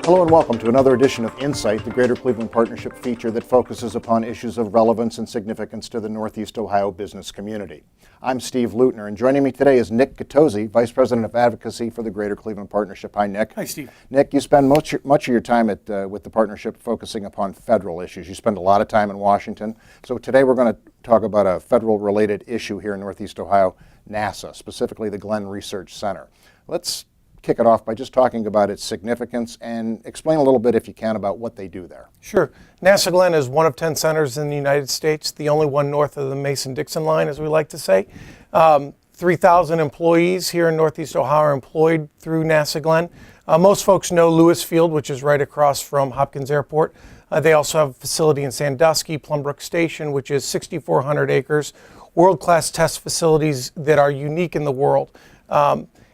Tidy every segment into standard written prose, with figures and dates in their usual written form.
Hello and welcome to another edition of Insight, the Greater Cleveland Partnership feature that focuses upon issues of relevance and significance to the Northeast Ohio business community. I'm Steve Lutner, and joining me today is Nick Gattosi, Vice President of Advocacy for the Greater Cleveland Partnership. Hi, Nick. Hi, Steve. Nick, you spend much of your time with the partnership focusing upon federal issues. You spend a lot of time in Washington. So today we're going to talk about a federal-related issue here in Northeast Ohio, NASA, specifically the Glenn Research Center. Let's kick it off by just talking about its significance and explain a little bit, if you can, about what they do there. Sure. NASA Glenn is one of 10 centers in the United States, the only one north of the Mason-Dixon line, as we like to say. 3,000 employees here in Northeast Ohio are employed through NASA Glenn. Most folks know Lewis Field, which is right across from Hopkins Airport. They also have a facility in Sandusky, Plumbrook Station, which is 6,400 acres, world-class test facilities that are unique in the world.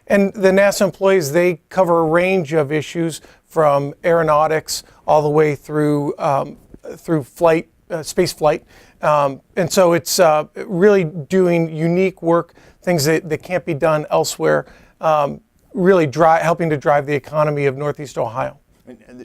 And the NASA employees, they cover a range of issues from aeronautics all the way through flight, space flight. And so it's really doing unique work, things that can't be done elsewhere, really helping to drive the economy of Northeast Ohio.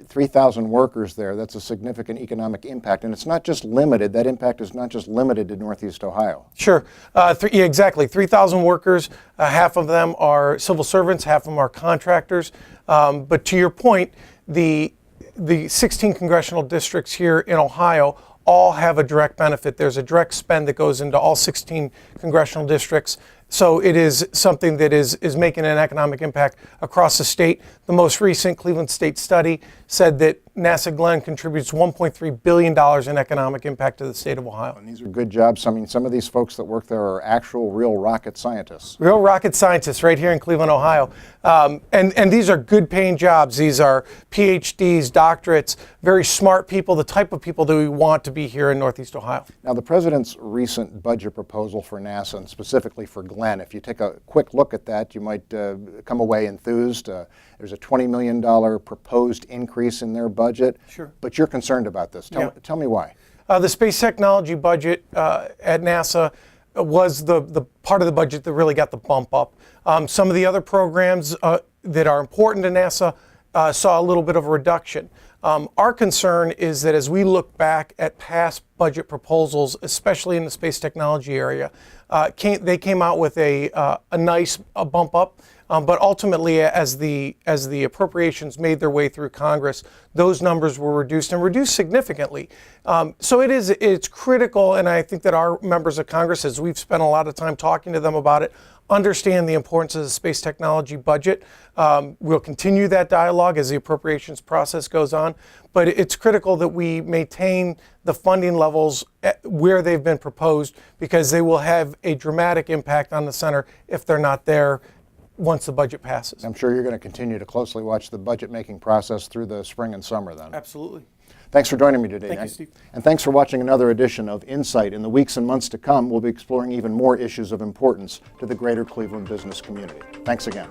3,000 workers there, that's a significant economic impact. And it's not just limited, that impact is not just limited to Northeast Ohio. Sure, yeah, exactly. 3,000 workers, half of them are civil servants, half of them are contractors. But to your point, the 16 congressional districts here in Ohio all have a direct benefit. There's a direct spend that goes into all 16 congressional districts. So it is something that is making an economic impact across the state. The most recent Cleveland State study said that NASA Glenn contributes $1.3 billion in economic impact to the state of Ohio. And these are good jobs. I mean, some of these folks that work there are actual real rocket scientists. Real rocket scientists right here in Cleveland, Ohio. And these are good paying jobs. These are PhDs, doctorates, very smart people, the type of people that we want to be here in Northeast Ohio. Now, the President's recent budget proposal for NASA, and specifically for Glenn, if you take a quick look at that, you might come away enthused. There's a $20 million proposed increase in their budget. Sure. But you're concerned about this. Tell me why. The space technology budget at NASA was the part of the budget that really got the bump up. Some of the other programs that are important to NASA saw a little bit of a reduction. Our concern is that as we look back at past budget proposals, especially in the space technology area, they came out with a nice bump up. But ultimately, as the appropriations made their way through Congress, those numbers were reduced and reduced significantly. So it's critical, and I think that our members of Congress, as we've spent a lot of time talking to them about it, understand the importance of the space technology budget. We'll continue that dialogue as the appropriations process goes on, but it's critical that we maintain the funding levels where they've been proposed, because they will have a dramatic impact on the center if they're not there once the budget passes. I'm sure you're going to continue to closely watch the budget making process through the spring and summer then. Absolutely. Thanks for joining me today. Thank you, Steve. And thanks for watching another edition of Insight. In the weeks and months to come, we'll be exploring even more issues of importance to the greater Cleveland business community. Thanks again.